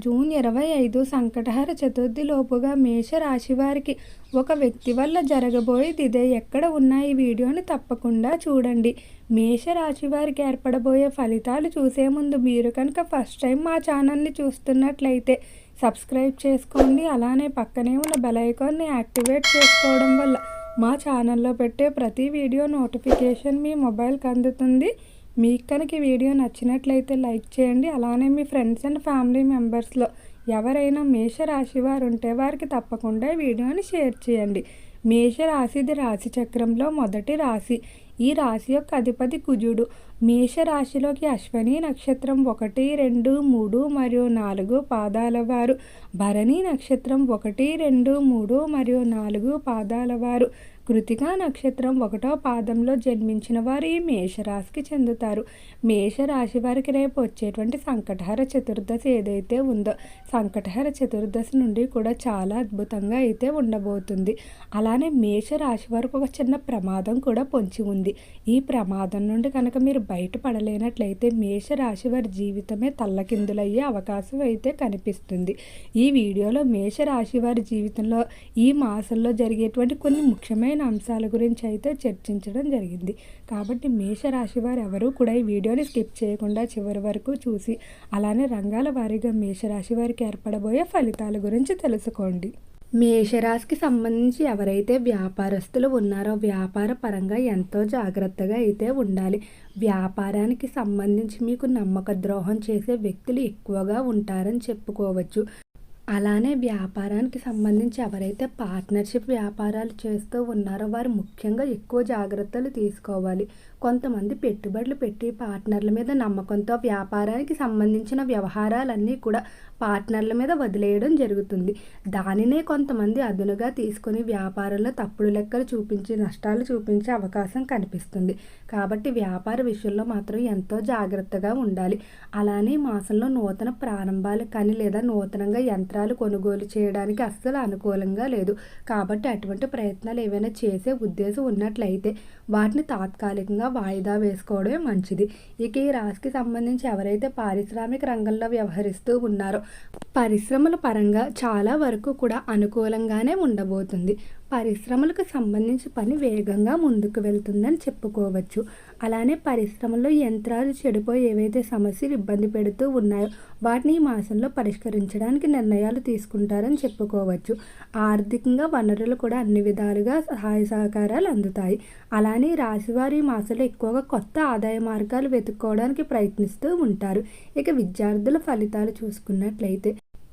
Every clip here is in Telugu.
జూన్ 25 సంకటహర చతుర్థి లోపుగా మేషరాశి వారికి ఒక వ్యక్తి వల్ల జరగబోయేది ఇదే. ఎక్కడ ఉన్న ఈ వీడియోని తప్పకుండా చూడండి. మేషరాశి వారికి ఏర్పడబోయే ఫలితాలు చూసే ముందు మీరు కనుక ఫస్ట్ టైం మా ఛానల్ని చూస్తున్నట్లయితే సబ్స్క్రైబ్ చేసుకోండి. అలానే పక్కనే ఉన్న బెల్ ఐకాన్ని యాక్టివేట్ చేసుకోవడం వల్ల మా ఛానల్లో పెట్టే ప్రతి వీడియో నోటిఫికేషన్ మీ మొబైల్కి అందుతుంది. మీకు కనుక ఈ వీడియో నచ్చినట్లయితే లైక్ చేయండి. అలానే మీ ఫ్రెండ్స్ అండ్ ఫ్యామిలీ మెంబర్స్లో ఎవరైనా మేషరాశి వారు ఉంటే వారికి తప్పకుండా ఈ వీడియోని షేర్ చేయండి. మేషరాశిది రాశి చక్రంలో మొదటి రాశి. ఈ రాశి యొక్క అధిపతి కుజుడు. మేషరాశిలోకి అశ్వని నక్షత్రం 1, 2, 3 మరియు 4 పాదాల వారు, భరణి నక్షత్రం 1, 2, 3 మరియు 4 పాదాల వారు, కృతికా నక్షత్రం 1వ పాదంలో జన్మించిన వారు ఈ మేషరాశికి చెందుతారు. మేషరాశి వారికి రేపు వచ్చేటువంటి సంకటహర చతుర్దశి ఏదైతే ఉందో, సంకటహర చతుర్దశి నుండి కూడా చాలా అద్భుతంగా అయితే ఉండబోతుంది. అలానే మేషరాశి వారికి ఒక చిన్న ప్రమాదం కూడా పొంచి ఉంది. ఈ ప్రమాదం నుండి కనుక మీరు బయటపడలేనట్లయితే మేషరాశి వారి జీవితమే తల్లకిందులయ్యే అవకాశం అయితే కనిపిస్తుంది. ఈ వీడియోలో మేషరాశి వారి జీవితంలో ఈ మాసంలో జరిగేటువంటి కొన్ని ముఖ్యమైన అంశాల గురించి అయితే చర్చించడం జరిగింది. కాబట్టి మేషరాశి వారు ఎవరూ కూడా ఈ వీడియోని స్కిప్ చేయకుండా చివరి వరకు చూసి అలానే రంగాల వారీగా మేషరాశి వారికి ఏర్పడబోయే ఫలితాల గురించి తెలుసుకోండి. మేషరాశికి సంబంధించి ఎవరైతే వ్యాపారస్తులు ఉన్నారో వ్యాపార పరంగా ఎంతో జాగ్రత్తగా అయితే ఉండాలి. వ్యాపారానికి సంబంధించి మీకు నమ్మక ద్రోహం చేసే వ్యక్తులు ఎక్కువగా ఉంటారని చెప్పుకోవచ్చు. అలానే వ్యాపారానికి సంబంధించి ఎవరైతే పార్ట్నర్షిప్ వ్యాపారాలు చేస్తూ ఉన్నారో వారు ముఖ్యంగా ఎక్కువ జాగ్రత్తలు తీసుకోవాలి. కొంతమంది పెట్టుబడులు పెట్టి పార్ట్నర్ల మీద నమ్మకంతో వ్యాపారానికి సంబంధించిన వ్యవహారాలన్నీ కూడా పార్ట్నర్ల మీద వదిలేయడం జరుగుతుంది. దానినే కొంతమంది అదునుగా తీసుకొని వ్యాపారంలో తప్పుడు లెక్కలు చూపించి నష్టాలు చూపించే అవకాశం కనిపిస్తుంది. కాబట్టి వ్యాపార విషయంలో మాత్రం ఎంతో జాగ్రత్తగా ఉండాలి. అలానే మాసంలో నూతన ప్రారంభాలు కానీ లేదా నూతనంగా యంత్రాలు కొనుగోలు చేయడానికి అస్సలు అనుకూలంగా లేదు. కాబట్టి అటువంటి ప్రయత్నాలు ఏవైనా చేసే ఉద్దేశం ఉన్నట్లయితే వాటిని తాత్కాలికంగా వాయిదా వేసుకోవడమే మంచిది. ఇక ఈ రాశికి సంబంధించి ఎవరైతే పారిశ్రామిక రంగంలో వ్యవహరిస్తూ ఉన్నారో పరిశ్రమల పరంగా చాలా వరకు కూడా అనుకూలంగానే ఉండబోతుంది. పరిశ్రమలకు సంబంధించి పని వేగంగా ముందుకు వెళ్తుందని చెప్పుకోవచ్చు. అలానే పరిశ్రమలో యంత్రాలు చెడిపోయి ఏవైతే సమస్యలు ఇబ్బంది పెడుతూ ఉన్నాయో వాటిని ఈ మాసంలో పరిష్కరించడానికి నిర్ణయాలు తీసుకుంటారని చెప్పుకోవచ్చు. ఆర్థికంగా వనరులు కూడా అన్ని విధాలుగా సహాయ సహకారాలు అందుతాయి. అలానే రాశివారి ఈ మాసంలో ఎక్కువగా కొత్త ఆదాయ మార్గాలు వెతుక్కోవడానికి ప్రయత్నిస్తూ ఉంటారు. ఇక విద్యార్థుల ఫలితాలు చూసుకున్నట్లయితే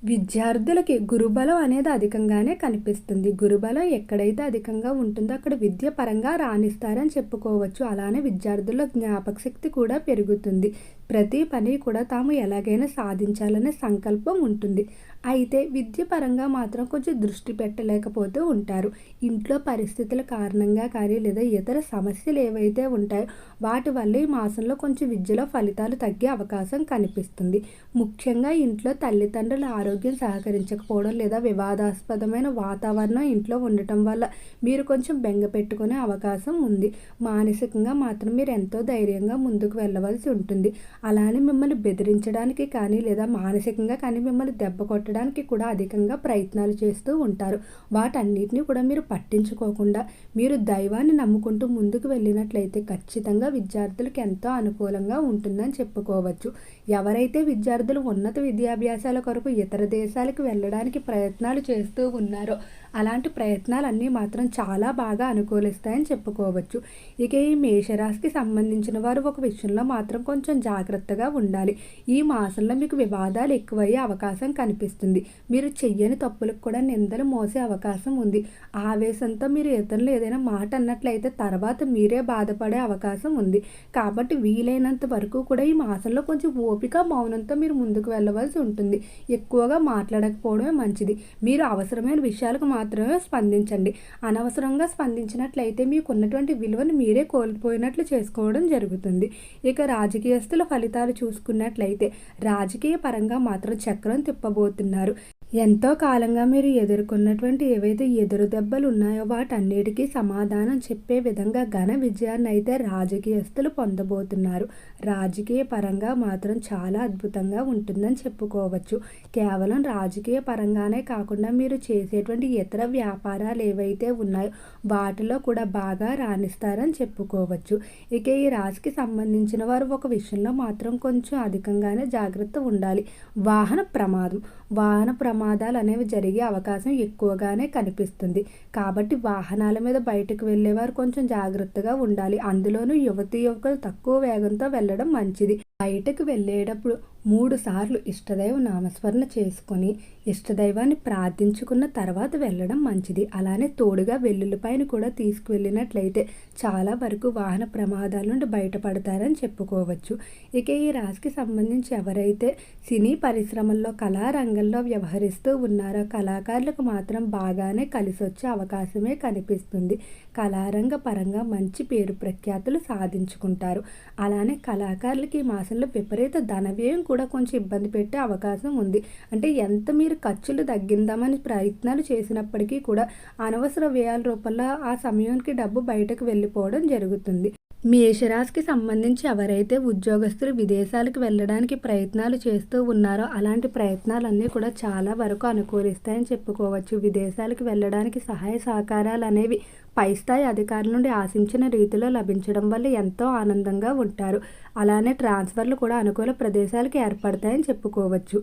విద్యార్థులకి గురుబలం అనేది అధికంగానే కనిపిస్తుంది. గురుబలం ఎక్కడైతే అధికంగా ఉంటుందో అక్కడ విద్య పరంగా రాణిస్తారని చెప్పుకోవచ్చు. అలానే విద్యార్థుల్లో జ్ఞాపక శక్తి కూడా పెరుగుతుంది. ప్రతి పని కూడా తాము ఎలాగైనా సాధించాలనే సంకల్పం ఉంటుంది. అయితే విద్య పరంగా మాత్రం కొంచెం దృష్టి పెట్టలేకపోతూ ఉంటారు. ఇంట్లో పరిస్థితుల కారణంగా కానీ లేదా ఇతర సమస్యలు ఏవైతే ఉంటాయో వాటి వల్ల ఈ మాసంలో కొంచెం విద్యలో ఫలితాలు తగ్గే అవకాశం కనిపిస్తుంది. ముఖ్యంగా ఇంట్లో తల్లిదండ్రుల ఆరోగ్యం సహకరించకపోవడం లేదా వివాదాస్పదమైన వాతావరణం ఇంట్లో ఉండటం వల్ల మీరు కొంచెం బెంగ పెట్టుకునే అవకాశం ఉంది. మానసికంగా మాత్రం మీరు ఎంతో ధైర్యంగా ముందుకు వెళ్ళవలసి ఉంటుంది. అలానే మిమ్మల్ని బెదిరించడానికి కానీ లేదా మానసికంగా కానీ మిమ్మల్ని దెబ్బ కొట్టడానికి కూడా అధికంగా ప్రయత్నాలు చేస్తూ ఉంటారు. వాటన్నిటిని కూడా మీరు పట్టించుకోకుండా మీరు దైవాన్ని నమ్ముకుంటూ ముందుకు వెళ్ళినట్లయితే ఖచ్చితంగా విద్యార్థులకు ఎంతో అనుకూలంగా ఉంటుందని చెప్పుకోవచ్చు. ఎవరైతే విద్యార్థులు ఉన్నత విద్యాభ్యాసాల కొరకు ఇతర దేశాలకు వెళ్ళడానికి ప్రయత్నాలు చేస్తూ ఉన్నారో అలాంటి ప్రయత్నాలన్నీ మాత్రం చాలా బాగా అనుకూలిస్తాయని చెప్పుకోవచ్చు. ఇక ఈ మేషరాశికి సంబంధించిన వారు ఒక విషయంలో మాత్రం కొంచెం జాగ్రత్తగా ఉండాలి. ఈ మాసంలో మీకు వివాదాలు ఎక్కువయ్యే అవకాశం కనిపిస్తుంది. మీరు చెయ్యని తప్పులకు కూడా నిందలు మోసే అవకాశం ఉంది. ఆవేశంతో మీరు ఇతరులు ఏదైనా మాట అన్నట్లయితే తర్వాత మీరే బాధపడే అవకాశం ఉంది. కాబట్టి వీలైనంత వరకు కూడా ఈ మాసంలో కొంచెం ఓపిక మౌనంతో మీరు ముందుకు వెళ్ళవలసి ఉంటుంది. ఎక్కువగా మాట్లాడకపోవడమే మంచిది. మీరు అవసరమైన విషయాలకు మాత్రమే స్పందించండి. అనవసరంగా స్పందించినట్లయితే మీకు ఉన్నటువంటి విలువను మీరే కోల్పోయినట్లు చేసుకోవడం జరుగుతుంది. ఇక రాజకీయస్తుల ఫలితాలు చూసుకున్నట్లయితే రాజకీయ పరంగా మాత్రం చక్రం తిప్పబోతున్నారు. ఎంతో కాలంగా మీరు ఎదుర్కొన్నటువంటి ఏవైతే ఎదురు దెబ్బలు ఉన్నాయో వాటన్నిటికీ సమాధానం చెప్పే విధంగా ఘన విజయాన్ని అయితే రాజకీయస్తులు పొందబోతున్నారు. రాజకీయ పరంగా మాత్రం చాలా అద్భుతంగా ఉంటుందని చెప్పుకోవచ్చు. కేవలం రాజకీయ పరంగానే కాకుండా మీరు చేసేటువంటి ఇతర వ్యాపారాలు ఏవైతే ఉన్నాయో వాటిలో కూడా బాగా రాణిస్తారని చెప్పుకోవచ్చు. ఇక ఈ రాశికి సంబంధించిన వారు ఒక విషయంలో మాత్రం కొంచెం అధికంగానే జాగ్రత్త ఉండాలి. వాహన ప్రమాదాలు అనేవి జరిగే అవకాశం ఎక్కువగానే కనిపిస్తుంది. కాబట్టి వాహనాల మీద బయటకు వెళ్ళేవారు కొంచెం జాగ్రత్తగా ఉండాలి. అందులోనూ యువకులు తక్కువ వేగంతో వెళ్ళడం మంచిది. బయటకు వెళ్ళేటప్పుడు 3 సార్లు ఇష్టదైవ నామస్మరణ చేసుకొని ఇష్టదైవాన్ని ప్రార్థించుకున్న తర్వాత వెళ్ళడం మంచిది. అలానే తోడుగా వెల్లుల్లిపాయను కూడా తీసుకువెళ్ళినట్లయితే చాలా వరకు వాహన ప్రమాదాల నుండి బయటపడతారని చెప్పుకోవచ్చు. ఇక ఈ రాశికి సంబంధించి ఎవరైతే సినీ పరిశ్రమల్లో కళారంగంలో వ్యవహరిస్తూ ఉన్నారో కళాకారులకు మాత్రం బాగానే కలిసి వచ్చే అవకాశమే కనిపిస్తుంది. కళారంగ పరంగా మంచి పేరు ప్రఖ్యాతులు సాధించుకుంటారు. అలానే కళాకారులకి ఈ మాసంలో విపరీత ధన వ్యయం కూడా కొంచెం ఇబ్బంది పెట్టే అవకాశం ఉంది. అంటే ఎంత మీరు ఖర్చులు తగ్గిందామని ప్రయత్నాలు చేసినప్పటికీ కూడా అనవసర వ్యయాల రూపంలో ఆ సమయానికి డబ్బు బయటకు వెళ్ళిపోవడం జరుగుతుంది. మేషరాశికి సంబంధించి ఎవరైతే ఉద్యోగస్తులు విదేశాలకు వెళ్ళడానికి ప్రయత్నాలు చేస్తూ ఉన్నారో అలాంటి ప్రయత్నాలన్నీ కూడా చాలా వరకు అనుకూలిస్తాయని చెప్పుకోవచ్చు. విదేశాలకు వెళ్ళడానికి సహాయ సహకారాలు అనేవి పై స్థాయి అధికారుల నుండి ఆశించిన రీతిలో లభించడం వల్ల ఎంతో ఆనందంగా ఉంటారు. అలానే ట్రాన్స్ఫర్లు కూడా అనుకూల ప్రదేశాలకు ఏర్పడతాయని చెప్పుకోవచ్చు.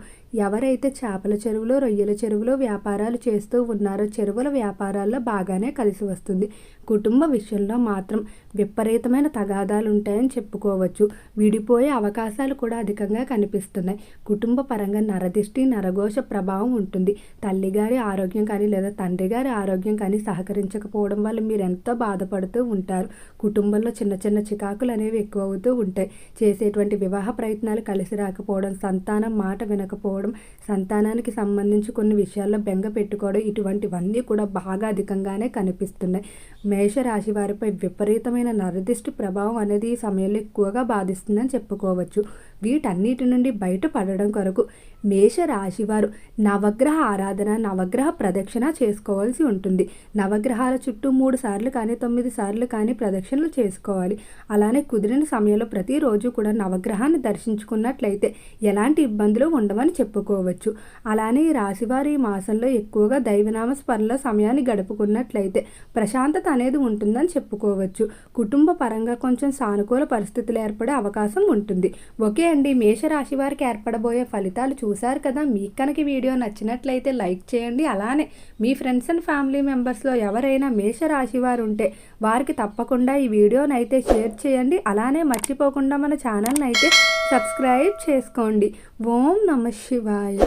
ఎవరైతే చేపల చెరువులు, రొయ్యల చెరువులు వ్యాపారాలు చేస్తూ ఉన్నారో చెరువుల వ్యాపారాల్లో బాగానే కలిసి వస్తుంది. కుటుంబ విషయంలో మాత్రం విపరీతమైన తగాదాలు ఉంటాయని చెప్పుకోవచ్చు. విడిపోయే అవకాశాలు కూడా అధికంగా కనిపిస్తున్నాయి. కుటుంబ పరంగా నరదిష్టి, నరఘోష ప్రభావం ఉంటుంది. తల్లిగారి ఆరోగ్యం కానీ లేదా తండ్రి గారి ఆరోగ్యం కానీ సహకరించకపోవడం వల్ల మీరు ఎంతో బాధపడుతూ ఉంటారు. కుటుంబంలో చిన్న చిన్న చికాకులు అనేవి ఎక్కువ అవుతూ ఉంటాయి. చేసేటువంటి వివాహ ప్రయత్నాలు కలిసి రాకపోవడం, సంతానం మాట వినకపోవడం, సంతానానికి సంబంధించి కొన్ని విషయాల్లో బెంగ పెట్టుకోవడం ఇటువంటివన్నీ కూడా బాగా అధికంగానే కనిపిస్తున్నాయి. మేషరాశి వారిపై విపరీతమైన నరదిష్టి ప్రభావం అనేది ఈ సమయంలో ఎక్కువగా బాధిస్తుందని చెప్పుకోవచ్చు. వీటన్నిటి నుండి బయటపడడం కొరకు మేషరాశి వారు నవగ్రహ ఆరాధన, నవగ్రహ ప్రదక్షిణ చేసుకోవాల్సి ఉంటుంది. నవగ్రహాల చుట్టూ 3 సార్లు కానీ 9 సార్లు కానీ ప్రదక్షిణలు చేసుకోవాలి. అలానే కుదిరిన సమయంలో ప్రతిరోజు కూడా నవగ్రహాన్ని దర్శించుకున్నట్లయితే ఎలాంటి ఇబ్బందులు ఉండవని చెప్పుకోవచ్చు. అలానే ఈ రాశివారి ఈ మాసంలో ఎక్కువగా దైవనామ స్మరణలో సమయాన్ని గడుపుకున్నట్లయితే ప్రశాంతత అనేది ఉంటుందని చెప్పుకోవచ్చు. కుటుంబ పరంగా కొంచెం సానుకూల పరిస్థితులు ఏర్పడే అవకాశం ఉంటుంది. ఓకే అండి, మేషరాశి వారికి ఏర్పడబోయే ఫలితాలు చూశారు కదా. మీకు కనుక వీడియో నచ్చినట్లయితే లైక్ చేయండి. అలానే మీ ఫ్రెండ్స్ అండ్ ఫ్యామిలీ మెంబర్స్లో ఎవరైనా మేషరాశి వారు ఉంటే వారికి తప్పకుండా ఈ వీడియోని అయితే షేర్ చేయండి. అలానే మర్చిపోకుండా మన ఛానల్ని అయితే సబ్స్క్రైబ్ చేసుకోండి. ఓం నమః శివాయ.